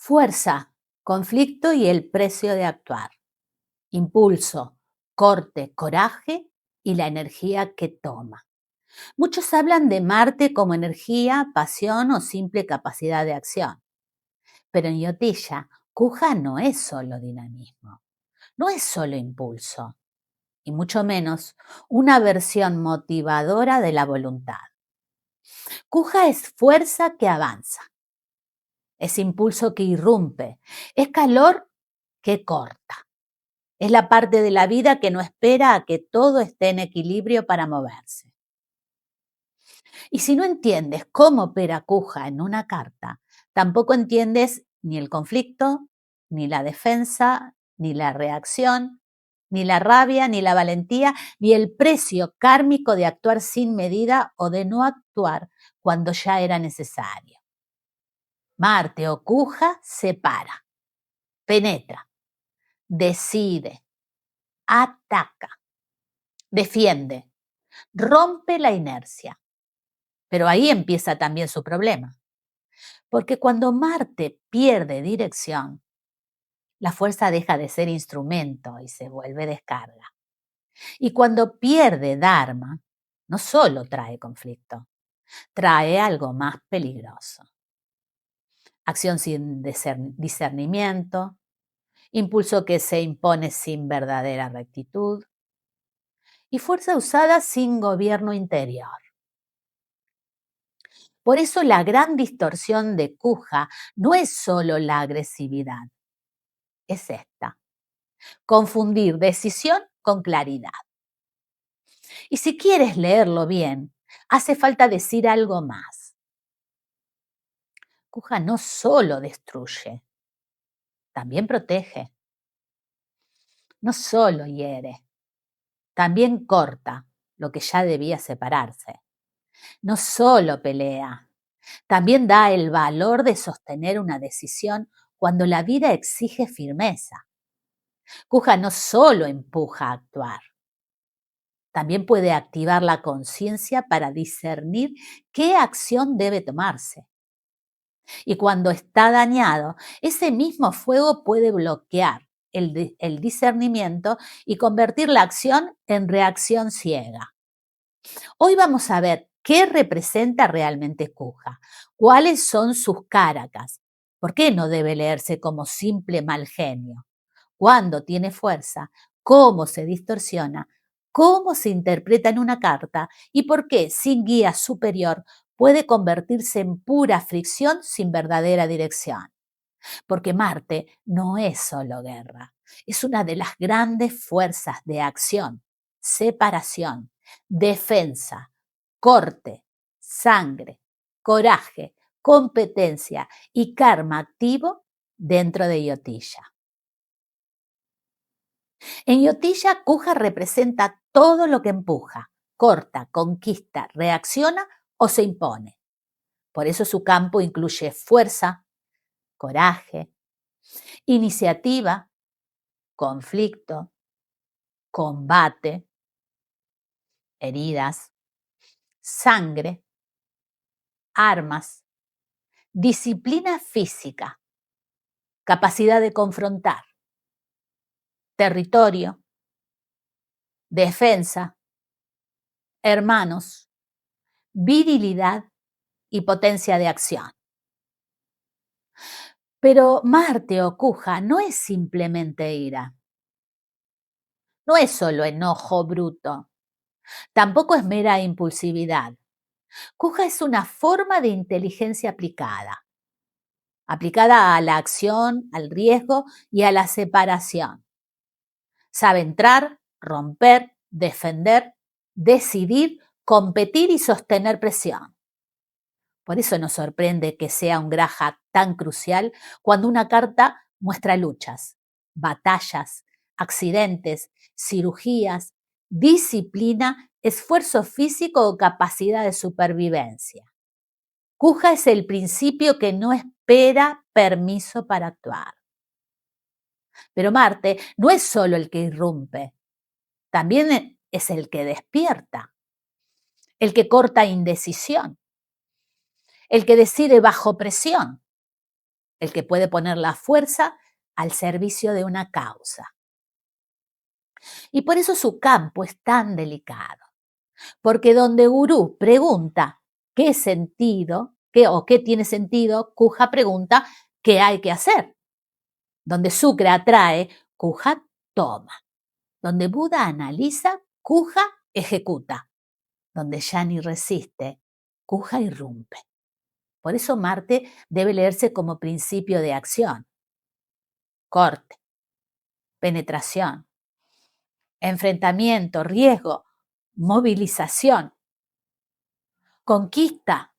Fuerza, conflicto y el precio de actuar. Impulso, corte, coraje y la energía que toma. Muchos hablan de Marte como energía, pasión o simple capacidad de acción. Pero en Yotilla, Kuja no es solo dinamismo, no es solo impulso, y mucho menos una versión motivadora de la voluntad. Kuja es fuerza que avanza, es impulso que irrumpe, es calor que corta. Es la parte de la vida que no espera a que todo esté en equilibrio para moverse. Y si no entiendes cómo opera Kuja en una carta, tampoco entiendes ni el conflicto, ni la defensa, ni la reacción, ni la rabia, ni la valentía, ni el precio kármico de actuar sin medida o de no actuar cuando ya era necesario. Marte o Kuja separa, penetra, decide, ataca, defiende, rompe la inercia. Pero ahí empieza también su problema. Porque cuando Marte pierde dirección, la fuerza deja de ser instrumento y se vuelve descarga. Y cuando pierde Dharma, no solo trae conflicto, trae algo más peligroso. Acción sin discernimiento, impulso que se impone sin verdadera rectitud y fuerza usada sin gobierno interior. Por eso la gran distorsión de Kuja no es solo la agresividad, es esta: confundir decisión con claridad. Y si quieres leerlo bien, hace falta decir algo más. Kuja no solo destruye, también protege. No solo hiere, también corta lo que ya debía separarse. No solo pelea, también da el valor de sostener una decisión cuando la vida exige firmeza. Kuja no solo empuja a actuar, también puede activar la conciencia para discernir qué acción debe tomarse. Y cuando está dañado, ese mismo fuego puede bloquear el discernimiento y convertir la acción en reacción ciega. Hoy vamos a ver qué representa realmente Kuja, cuáles son sus caracas, por qué no debe leerse como simple mal genio, cuándo tiene fuerza, cómo se distorsiona, cómo se interpreta en una carta y por qué, sin guía superior, puede convertirse en pura fricción sin verdadera dirección. Porque Marte no es solo guerra, es una de las grandes fuerzas de acción, separación, defensa, corte, sangre, coraje, competencia y karma activo dentro de Yotilla. En Yotilla, Kuja representa todo lo que empuja, corta, conquista, reacciona o se impone. Por eso su campo incluye fuerza, coraje, iniciativa, conflicto, combate, heridas, sangre, armas, disciplina física, capacidad de confrontar, territorio, defensa, hermanos, virilidad y potencia de acción. Pero Marte o Kuja no es simplemente ira, no es solo enojo bruto, tampoco es mera impulsividad. Kuja es una forma de inteligencia aplicada a la acción, al riesgo y a la separación. Sabe entrar, romper, defender, decidir, competir y sostener presión. Por eso nos sorprende que sea un graja tan crucial cuando una carta muestra luchas, batallas, accidentes, cirugías, disciplina, esfuerzo físico o capacidad de supervivencia. Kuja es el principio que no espera permiso para actuar. Pero Marte no es solo el que irrumpe, también es el que despierta, el que corta indecisión, el que decide bajo presión, el que puede poner la fuerza al servicio de una causa. Y por eso su campo es tan delicado, porque donde Gurú pregunta qué sentido, qué o qué tiene sentido, Kuja pregunta qué hay que hacer. Donde Sucre atrae, Kuja toma. Donde Buda analiza, Kuja ejecuta. Donde Yani resiste, Kuja irrumpe. Por eso Marte debe leerse como principio de acción, corte, penetración, enfrentamiento, riesgo, movilización, conquista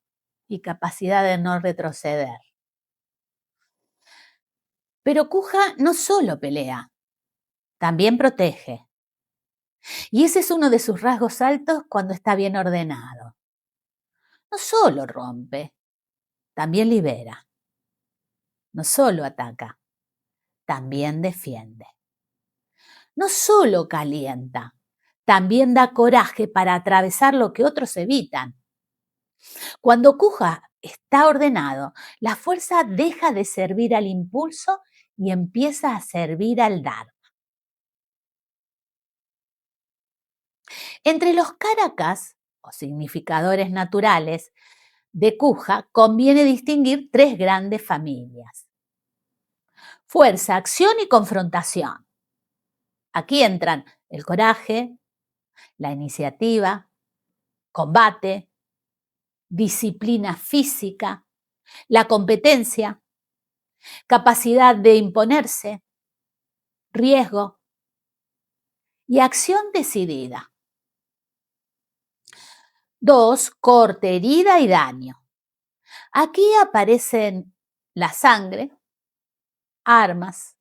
y capacidad de no retroceder. Pero Kuja no solo pelea, también protege. Y ese es uno de sus rasgos altos cuando está bien ordenado. No solo rompe, también libera. No solo ataca, también defiende. No solo calienta, también da coraje para atravesar lo que otros evitan. Cuando Kuja está ordenado, la fuerza deja de servir al impulso y empieza a servir al dar. Entre los karakas, o significadores naturales, de Kuja conviene distinguir tres grandes familias: fuerza, acción y confrontación. Aquí entran el coraje, la iniciativa, combate, disciplina física, la competencia, capacidad de imponerse, riesgo y acción decidida. 2. Corte, herida y daño. Aquí aparecen la sangre, armas,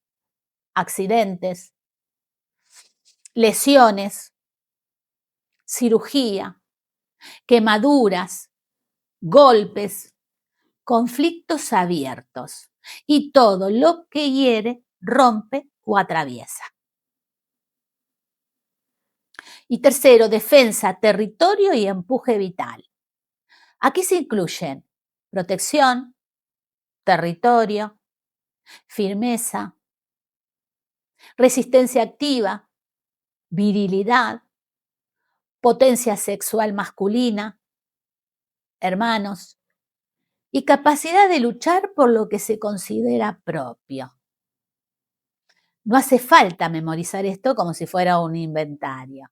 accidentes, lesiones, cirugía, quemaduras, golpes, conflictos abiertos y todo lo que hiere, rompe o atraviesa. Y tercero, defensa, territorio y empuje vital. Aquí se incluyen protección, territorio, firmeza, resistencia activa, virilidad, potencia sexual masculina, hermanos, y capacidad de luchar por lo que se considera propio. No hace falta memorizar esto como si fuera un inventario.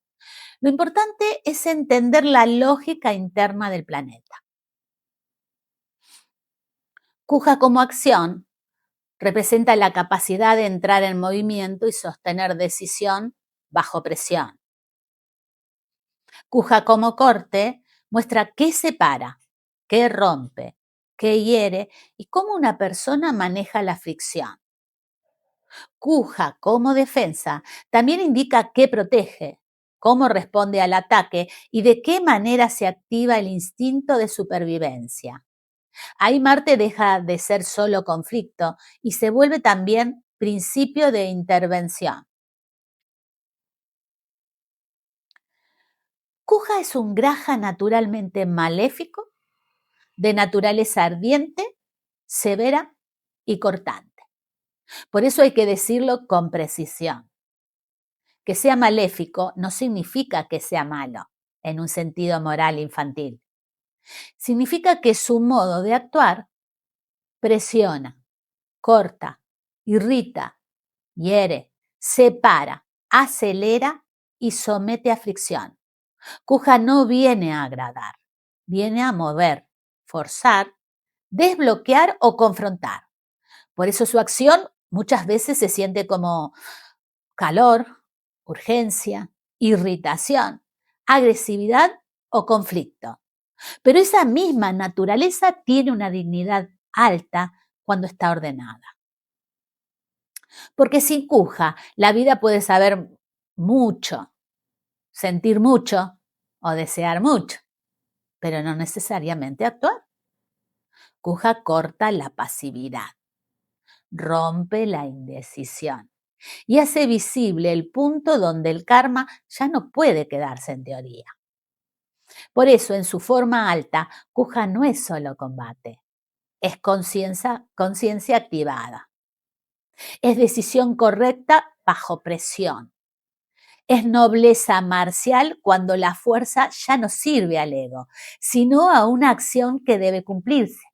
Lo importante es entender la lógica interna del planeta. Kuja como acción representa la capacidad de entrar en movimiento y sostener decisión bajo presión. Kuja como corte muestra qué separa, qué rompe, qué hiere y cómo una persona maneja la fricción. Kuja como defensa también indica qué protege, cómo responde al ataque y de qué manera se activa el instinto de supervivencia. Ahí Marte deja de ser solo conflicto y se vuelve también principio de intervención. Kuja es un graja naturalmente maléfico, de naturaleza ardiente, severa y cortante. Por eso hay que decirlo con precisión. Que sea maléfico no significa que sea malo, en un sentido moral infantil. Significa que su modo de actuar presiona, corta, irrita, hiere, separa, acelera y somete a fricción. Kuja no viene a agradar, viene a mover, forzar, desbloquear o confrontar. Por eso su acción muchas veces se siente como calor, urgencia, irritación, agresividad o conflicto. Pero esa misma naturaleza tiene una dignidad alta cuando está ordenada. Porque sin Kuja, la vida puede saber mucho, sentir mucho o desear mucho, pero no necesariamente actuar. Kuja corta la pasividad, rompe la indecisión y hace visible el punto donde el karma ya no puede quedarse en teoría. Por eso, en su forma alta, Kuja no es solo combate, es conciencia activada. Es decisión correcta bajo presión. Es nobleza marcial cuando la fuerza ya no sirve al ego, sino a una acción que debe cumplirse.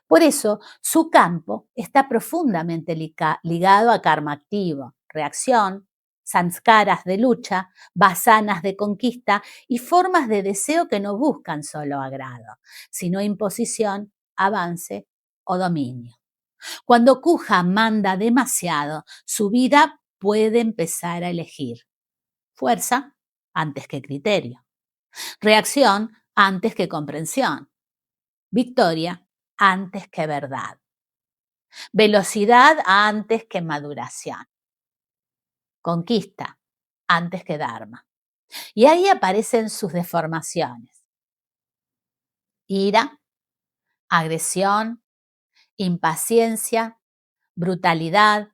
Por eso, su campo está profundamente ligado a karma activo, reacción, sanskaras de lucha, vasanas de conquista y formas de deseo que no buscan solo agrado, sino imposición, avance o dominio. Cuando Kuja manda demasiado, su vida puede empezar a elegir fuerza antes que criterio, reacción antes que comprensión, victoria antes que verdad, velocidad antes que maduración, conquista antes que dharma. Y ahí aparecen sus deformaciones: ira, agresión, impaciencia, brutalidad,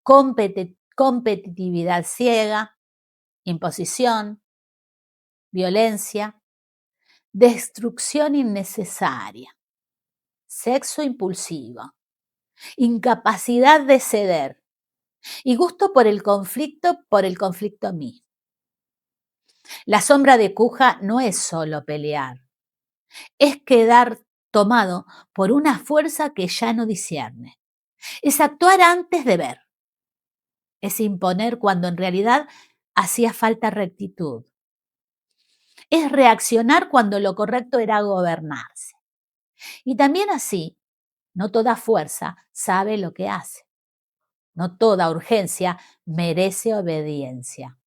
competitividad ciega, imposición, violencia, destrucción innecesaria, sexo impulsivo, incapacidad de ceder y gusto por el conflicto mismo. La sombra de Kuja no es solo pelear, es quedar tomado por una fuerza que ya no discierne. Es actuar antes de ver, es imponer cuando en realidad hacía falta rectitud. Es reaccionar cuando lo correcto era gobernarse. Y también así, no toda fuerza sabe lo que hace. No toda urgencia merece obediencia.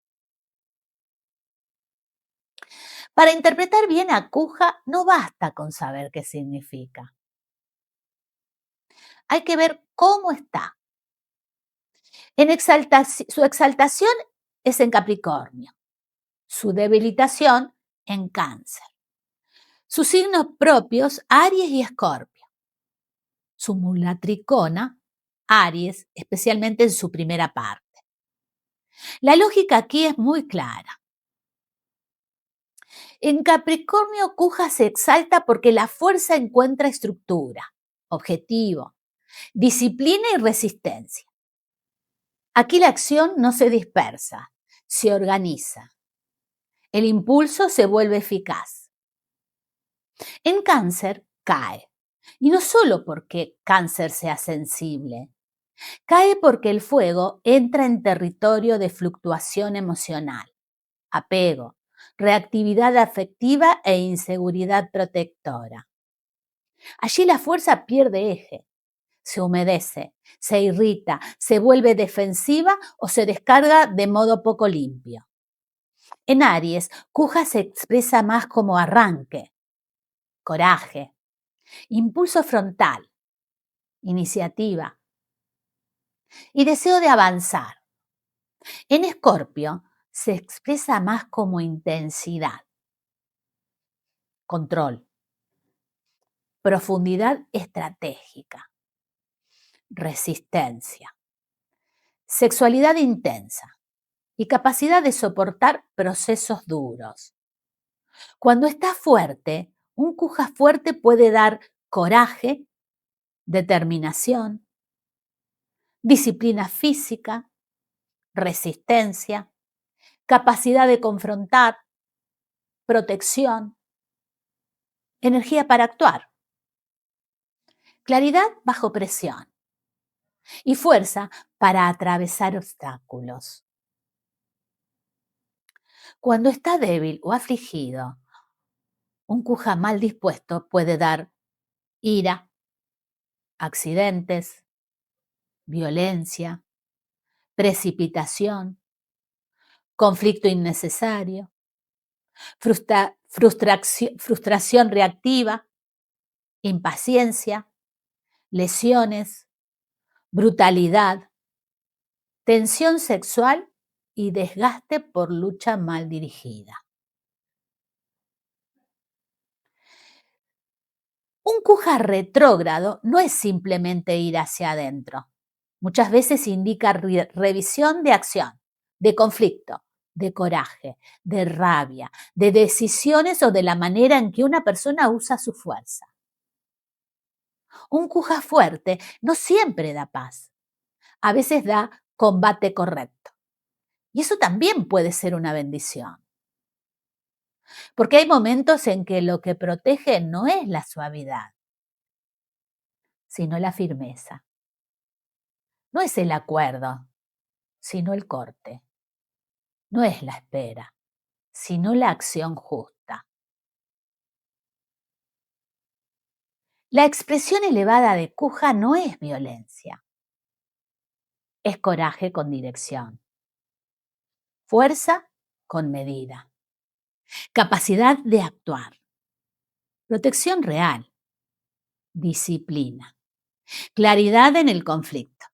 Para interpretar bien a Kuja no basta con saber qué significa. Hay que ver cómo está. Su exaltación es en Capricornio, su debilitación en Cáncer. Sus signos propios, Aries y Escorpio. Su mulatricona, Aries, especialmente en su primera parte. La lógica aquí es muy clara. En Capricornio, Kuja se exalta porque la fuerza encuentra estructura, objetivo, disciplina y resistencia. Aquí la acción no se dispersa, se organiza. El impulso se vuelve eficaz. En Cáncer cae, y no solo porque Cáncer sea sensible, cae porque el fuego entra en territorio de fluctuación emocional, apego, reactividad afectiva e inseguridad protectora. Allí la fuerza pierde eje, se humedece, se irrita, se vuelve defensiva o se descarga de modo poco limpio. En Aries, Kuja se expresa más como arranque, coraje, impulso frontal, iniciativa y deseo de avanzar. En Escorpio se expresa más como intensidad, control, profundidad estratégica, resistencia, sexualidad intensa y capacidad de soportar procesos duros. Cuando está fuerte, un Kuja fuerte puede dar coraje, determinación, disciplina física, resistencia, capacidad de confrontar, protección, energía para actuar, claridad bajo presión y fuerza para atravesar obstáculos. Cuando está débil o afligido, un Kuja mal dispuesto puede dar ira, accidentes, violencia, precipitación, conflicto innecesario, frustración reactiva, impaciencia, lesiones, brutalidad, tensión sexual y desgaste por lucha mal dirigida. Un Kuja retrógrado no es simplemente ir hacia adentro. Muchas veces indica revisión de acción, de conflicto, de coraje, de rabia, de decisiones o de la manera en que una persona usa su fuerza. Un Kuja fuerte no siempre da paz. A veces da combate correcto. Y eso también puede ser una bendición. Porque hay momentos en que lo que protege no es la suavidad, sino la firmeza. No es el acuerdo, sino el corte. No es la espera, sino la acción justa. La expresión elevada de Kuja no es violencia, es coraje con dirección, fuerza con medida, capacidad de actuar, protección real, disciplina, claridad en el conflicto,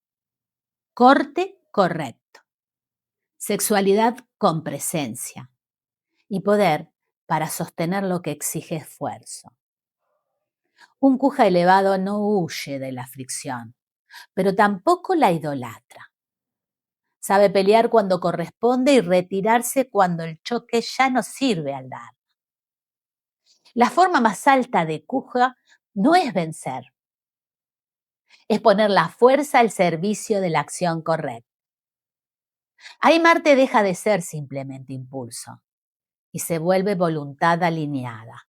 corte correcto, sexualidad con presencia y poder para sostener lo que exige esfuerzo. Un Kuja elevado no huye de la fricción, pero tampoco la idolatra. Sabe pelear cuando corresponde y retirarse cuando el choque ya no sirve al dar. La forma más alta de Kuja no es vencer, es poner la fuerza al servicio de la acción correcta. Ahí Marte deja de ser simplemente impulso y se vuelve voluntad alineada.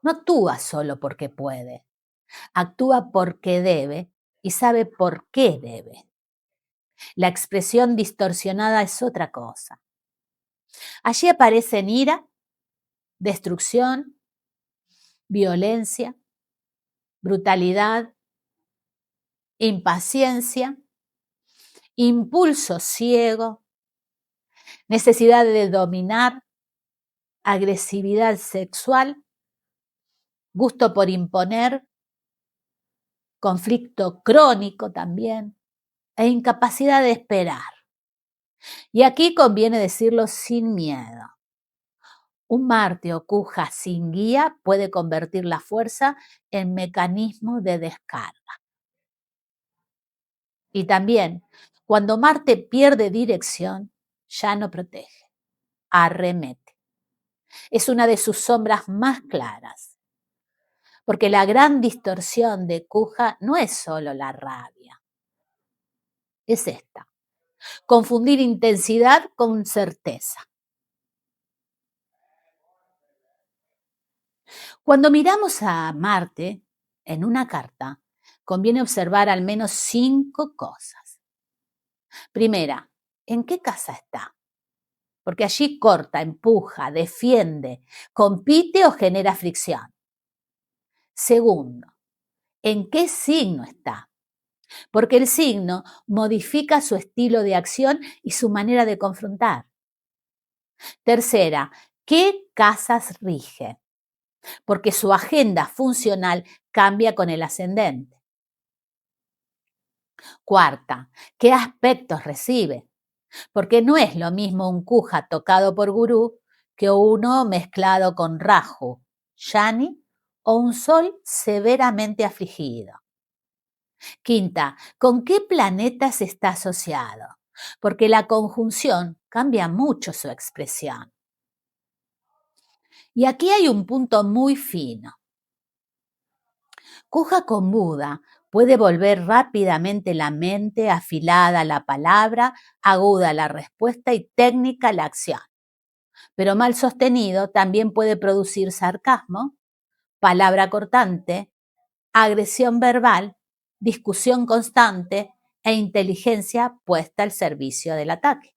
No actúa solo porque puede, actúa porque debe y sabe por qué debe. La expresión distorsionada es otra cosa. Allí aparecen ira, destrucción, violencia, brutalidad, impaciencia, impulso ciego, necesidad de dominar, agresividad sexual, gusto por imponer, conflicto crónico también, e incapacidad de esperar. Y aquí conviene decirlo sin miedo. Un Marte o Kuja sin guía puede convertir la fuerza en mecanismo de descarga. Y también, cuando Marte pierde dirección, ya no protege, arremete. Es una de sus sombras más claras, porque la gran distorsión de Kuja no es solo la rabia, es esta, confundir intensidad con certeza. Cuando miramos a Marte en una carta, conviene observar al menos 5 cosas. Primera, ¿en qué casa está? Porque allí corta, empuja, defiende, compite o genera fricción. Segundo, ¿en qué signo está? Porque el signo modifica su estilo de acción y su manera de confrontar. Tercera, ¿qué casas rige? Porque su agenda funcional cambia con el ascendente. Cuarta, ¿qué aspectos recibe? Porque no es lo mismo un Kuja tocado por Gurú que uno mezclado con Rahu, Yani o un Sol severamente afligido. Quinta, ¿con qué planetas está asociado? Porque la conjunción cambia mucho su expresión. Y aquí hay un punto muy fino. Kuja con Buda puede volver rápidamente la mente afilada a la palabra, aguda la respuesta y técnica la acción. Pero mal sostenido también puede producir sarcasmo, palabra cortante, agresión verbal, discusión constante e inteligencia puesta al servicio del ataque.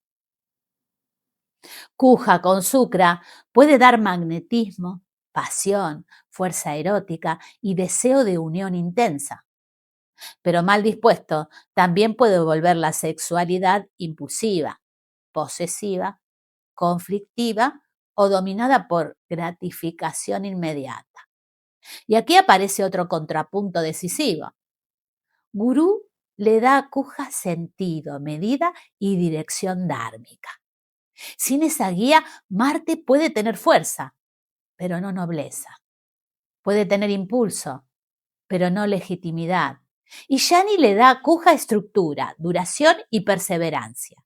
Kuja con Sukra puede dar magnetismo, pasión, fuerza erótica y deseo de unión intensa. Pero mal dispuesto también puede volver la sexualidad impulsiva, posesiva, conflictiva o dominada por gratificación inmediata. Y aquí aparece otro contrapunto decisivo. Gurú le da a Kuja sentido, medida y dirección dármica. Sin esa guía, Marte puede tener fuerza, pero no nobleza. Puede tener impulso, pero no legitimidad. Y Yani le da a Kuja estructura, duración y perseverancia.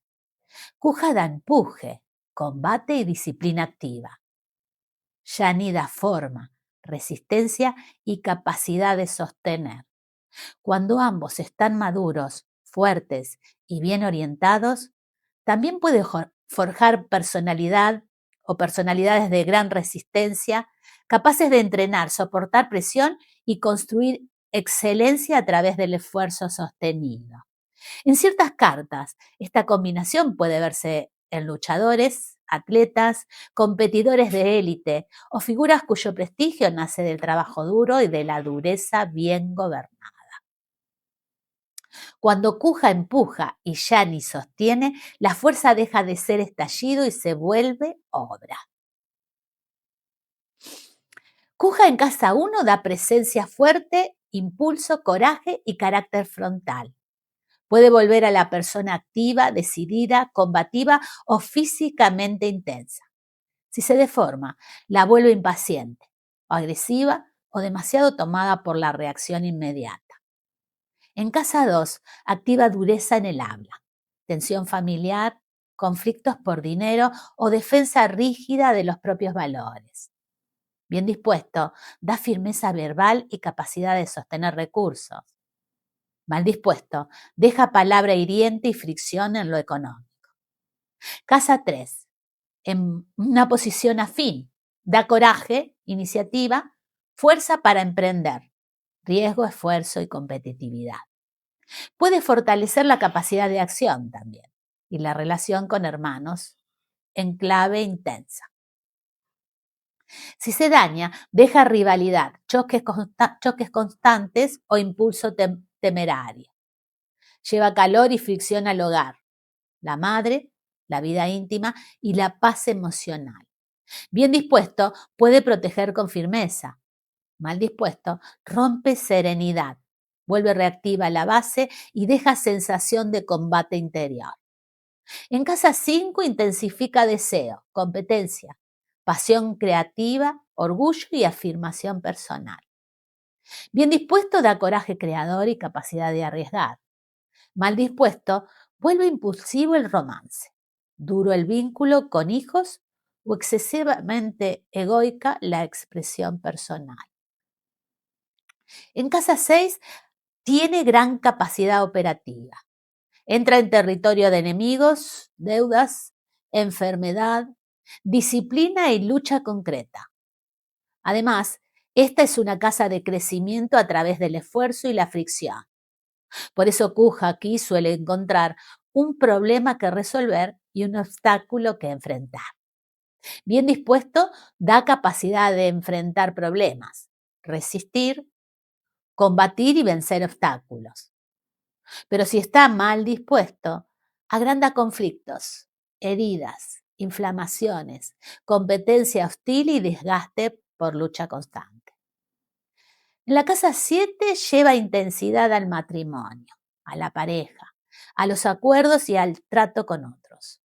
Kuja da empuje, combate y disciplina activa. Yani da forma, resistencia y capacidad de sostener. Cuando ambos están maduros, fuertes y bien orientados, también puede forjar personalidad o personalidades de gran resistencia, capaces de entrenar, soportar presión y construir excelencia a través del esfuerzo sostenido. En ciertas cartas, esta combinación puede verse en luchadores, atletas, competidores de élite o figuras cuyo prestigio nace del trabajo duro y de la dureza bien gobernada. Cuando Kuja empuja y Yani sostiene, la fuerza deja de ser estallido y se vuelve obra. Kuja en casa 1 da presencia fuerte, impulso, coraje y carácter frontal. Puede volver a la persona activa, decidida, combativa o físicamente intensa. Si se deforma, la vuelve impaciente, o agresiva o demasiado tomada por la reacción inmediata. En casa 2, activa dureza en el habla, tensión familiar, conflictos por dinero o defensa rígida de los propios valores. Bien dispuesto, da firmeza verbal y capacidad de sostener recursos. Mal dispuesto, deja palabra hiriente y fricción en lo económico. Casa 3, en una posición afín, da coraje, iniciativa, fuerza para emprender, riesgo, esfuerzo y competitividad. Puede fortalecer la capacidad de acción también y la relación con hermanos en clave intensa. Si se daña, deja rivalidad, choques constantes o impulso temerario. Lleva calor y fricción al hogar, la madre, la vida íntima y la paz emocional. Bien dispuesto, puede proteger con firmeza. Mal dispuesto, rompe serenidad, vuelve reactiva la base y deja sensación de combate interior. En casa 5 intensifica deseo, competencia, pasión creativa, orgullo y afirmación personal. Bien dispuesto da coraje creador y capacidad de arriesgar. Mal dispuesto vuelve impulsivo el romance, duro el vínculo con hijos o excesivamente egoica la expresión personal. En casa 6 tiene gran capacidad operativa. Entra en territorio de enemigos, deudas, enfermedad, disciplina y lucha concreta. Además, esta es una casa de crecimiento a través del esfuerzo y la fricción. Por eso Kuja aquí suele encontrar un problema que resolver y un obstáculo que enfrentar. Bien dispuesto, da capacidad de enfrentar problemas, resistir, combatir y vencer obstáculos. Pero si está mal dispuesto, agranda conflictos, heridas, inflamaciones, competencia hostil y desgaste por lucha constante. En la casa 7 lleva intensidad al matrimonio, a la pareja, a los acuerdos y al trato con otros.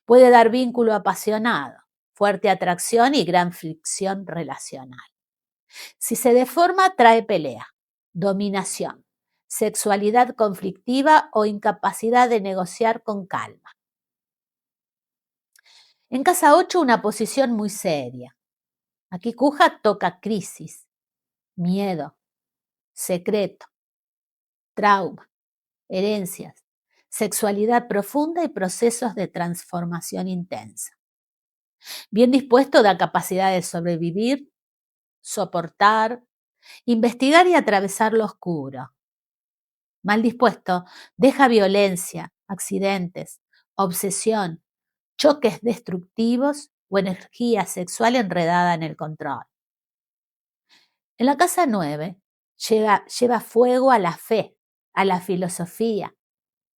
Puede dar vínculo apasionado, fuerte atracción y gran fricción relacional. Si se deforma, trae pelea, dominación, sexualidad conflictiva o incapacidad de negociar con calma. En casa 8, una posición muy seria. Aquí Kuja toca crisis, miedo, secreto, trauma, herencias, sexualidad profunda y procesos de transformación intensa. Bien dispuesto da capacidad de sobrevivir, soportar, investigar y atravesar lo oscuro. Mal dispuesto, deja violencia, accidentes, obsesión, choques destructivos o energía sexual enredada en el control. En la casa 9, lleva fuego a la fe, a la filosofía,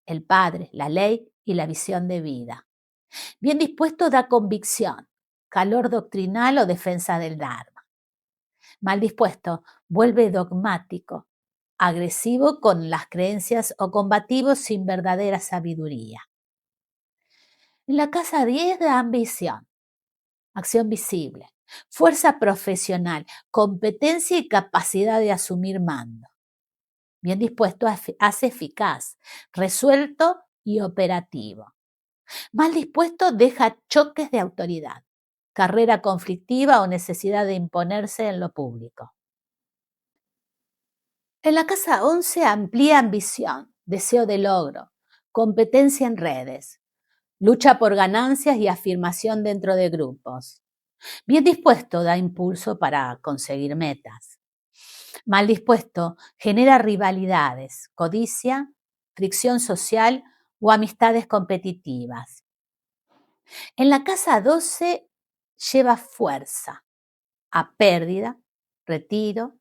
el padre, la ley y la visión de vida. Bien dispuesto da convicción, calor doctrinal o defensa del Dharma. Mal dispuesto vuelve dogmático, agresivo con las creencias o combativo sin verdadera sabiduría. En la casa 10 da ambición, acción visible, fuerza profesional, competencia y capacidad de asumir mando. Bien dispuesto hace eficaz, resuelto y operativo. Mal dispuesto deja choques de autoridad, carrera conflictiva o necesidad de imponerse en lo público. En la casa 11 amplía ambición, deseo de logro, competencia en redes, lucha por ganancias y afirmación dentro de grupos. Bien dispuesto da impulso para conseguir metas. Mal dispuesto genera rivalidades, codicia, fricción social o amistades competitivas. En la casa 12 lleva fuerza a pérdida, retiro,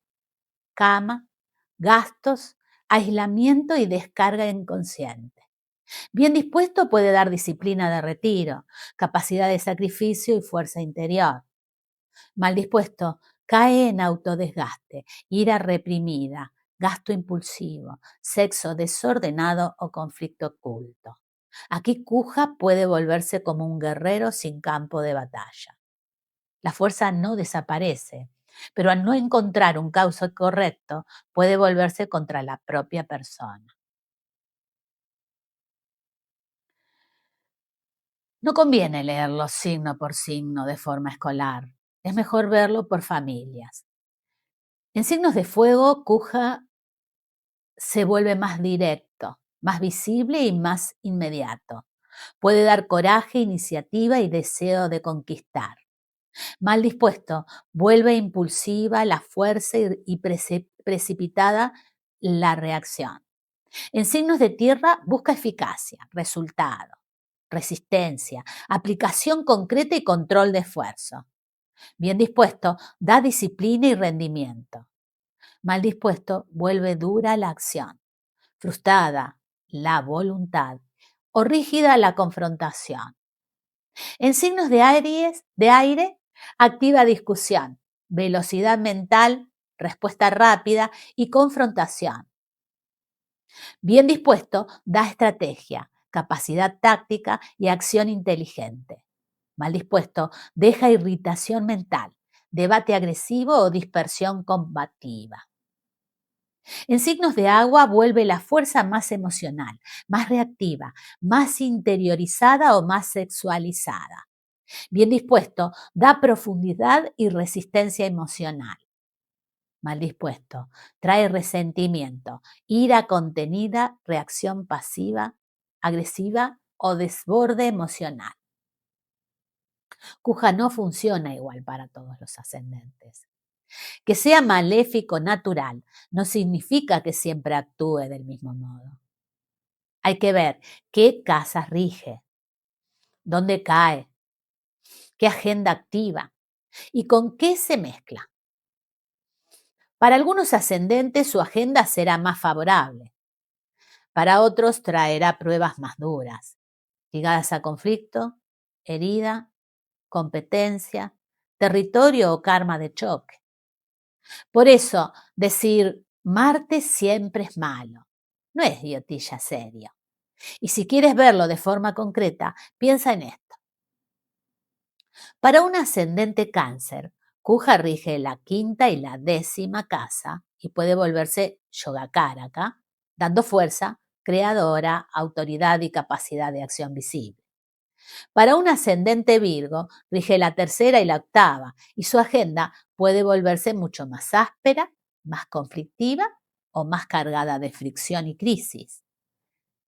cama, gastos, aislamiento y descarga inconsciente. Bien dispuesto puede dar disciplina de retiro, capacidad de sacrificio y fuerza interior. Mal dispuesto cae en autodesgaste, ira reprimida, gasto impulsivo, sexo desordenado o conflicto oculto. Aquí Cuja puede volverse como un guerrero sin campo de batalla. La fuerza no desaparece, pero al no encontrar un cauce correcto, puede volverse contra la propia persona. No conviene leerlo signo por signo de forma escolar. Es mejor verlo por familias. En signos de fuego, Cuja se vuelve más directo, más visible y más inmediato. Puede dar coraje, iniciativa y deseo de conquistar. Mal dispuesto, vuelve impulsiva la fuerza y precipitada la reacción. En signos de tierra busca eficacia, resultado, resistencia, aplicación concreta y control de esfuerzo. Bien dispuesto, da disciplina y rendimiento. Mal dispuesto, vuelve dura la acción, frustrada la voluntad o rígida la confrontación. En signos de aire, activa discusión, velocidad mental, respuesta rápida y confrontación. Bien dispuesto, da estrategia, capacidad táctica y acción inteligente. Mal dispuesto, deja irritación mental, debate agresivo o dispersión combativa. En signos de agua vuelve la fuerza más emocional, más reactiva, más interiorizada o más sexualizada. Bien dispuesto, da profundidad y resistencia emocional. Mal dispuesto, trae resentimiento, ira contenida, reacción pasiva, agresiva o desborde emocional. Cuja no funciona igual para todos los ascendentes. Que sea maléfico natural no significa que siempre actúe del mismo modo. Hay que ver qué casas rige, dónde cae, qué agenda activa y con qué se mezcla. Para algunos ascendentes su agenda será más favorable, para otros traerá pruebas más duras, ligadas a conflicto, herida, competencia, territorio o karma de choque. Por eso, decir Marte siempre es malo no es idiotilla serio. Y si quieres verlo de forma concreta, piensa en esto. Para un ascendente cáncer, Kuja rige la quinta y la décima casa y puede volverse yogacaraka, dando fuerza, creadora, autoridad y capacidad de acción visible. Para un ascendente Virgo, rige la tercera y la octava y su agenda puede volverse mucho más áspera, más conflictiva o más cargada de fricción y crisis.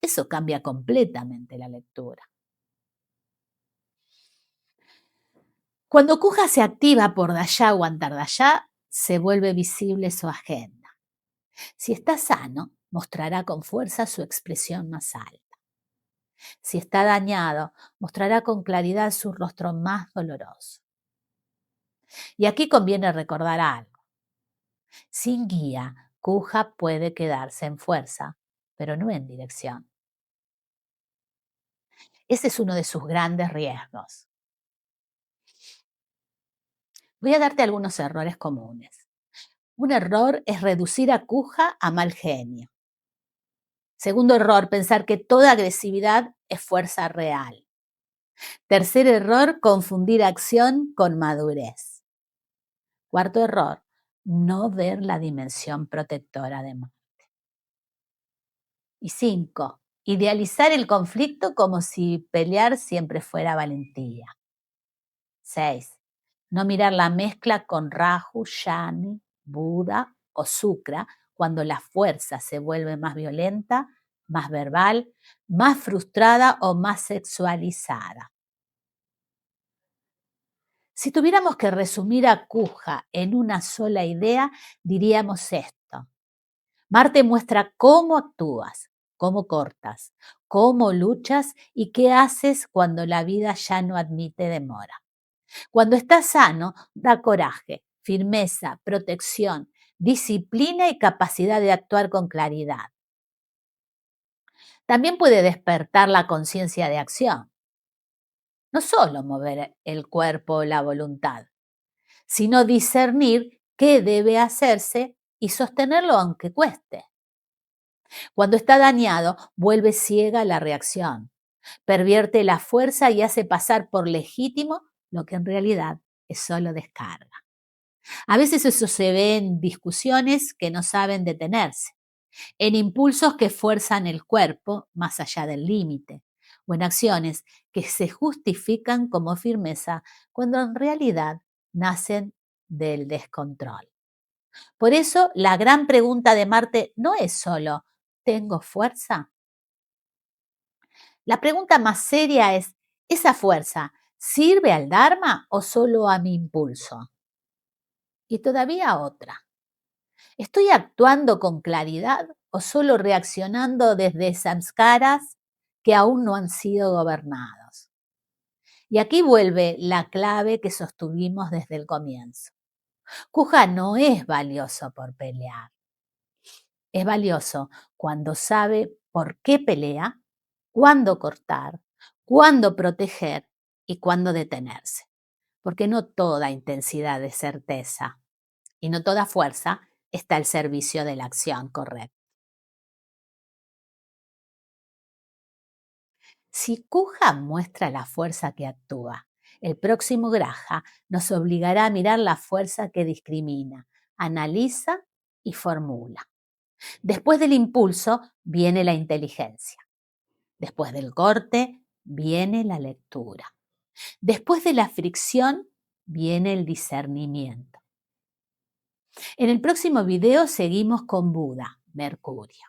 Eso cambia completamente la lectura. Cuando Kuja se activa por Dayá o Antardayá, se vuelve visible su agenda. Si está sano, mostrará con fuerza su expresión más alta. Si está dañado, mostrará con claridad su rostro más doloroso. Y aquí conviene recordar algo. Sin guía, Kuja puede quedarse en fuerza, pero no en dirección. Ese es uno de sus grandes riesgos. Voy a darte algunos errores comunes. Un error es reducir a Kuja a mal genio. Segundo error, pensar que toda agresividad es fuerza real. Tercer error, confundir acción con madurez. Cuarto error, no ver la dimensión protectora de Marte. Y cinco, idealizar el conflicto como si pelear siempre fuera valentía. 6. No mirar la mezcla con Rahu, Shani, Buda o Sukra cuando la fuerza se vuelve más violenta, más verbal, más frustrada o más sexualizada. Si tuviéramos que resumir a Kuja en una sola idea, diríamos esto. Marte muestra cómo actúas, cómo cortas, cómo luchas y qué haces cuando la vida ya no admite demora. Cuando estás sano, da coraje, firmeza, protección, disciplina y capacidad de actuar con claridad. También puede despertar la conciencia de acción, no solo mover el cuerpo o la voluntad, sino discernir qué debe hacerse y sostenerlo aunque cueste. Cuando está dañado, vuelve ciega la reacción, pervierte la fuerza y hace pasar por legítimo lo que en realidad es solo descarga. A veces eso se ve en discusiones que no saben detenerse, en impulsos que fuerzan el cuerpo más allá del límite, o en acciones que se justifican como firmeza cuando en realidad nacen del descontrol. Por eso, la gran pregunta de Marte no es solo, ¿tengo fuerza? La pregunta más seria es, ¿esa fuerza sirve al Dharma o solo a mi impulso? Y todavía otra. ¿Estoy actuando con claridad o solo reaccionando desde samskaras que aún no han sido gobernados? Y aquí vuelve la clave que sostuvimos desde el comienzo. Kuja no es valioso por pelear. Es valioso cuando sabe por qué pelea, cuándo cortar, cuándo proteger y cuándo detenerse. Porque no toda intensidad es certeza y no toda fuerza está al servicio de la acción correcta. Si Kuja muestra la fuerza que actúa, el próximo Graja nos obligará a mirar la fuerza que discrimina, analiza y formula. Después del impulso viene la inteligencia. Después del corte viene la lectura. Después de la fricción viene el discernimiento. En el próximo video seguimos con Buda, Mercurio.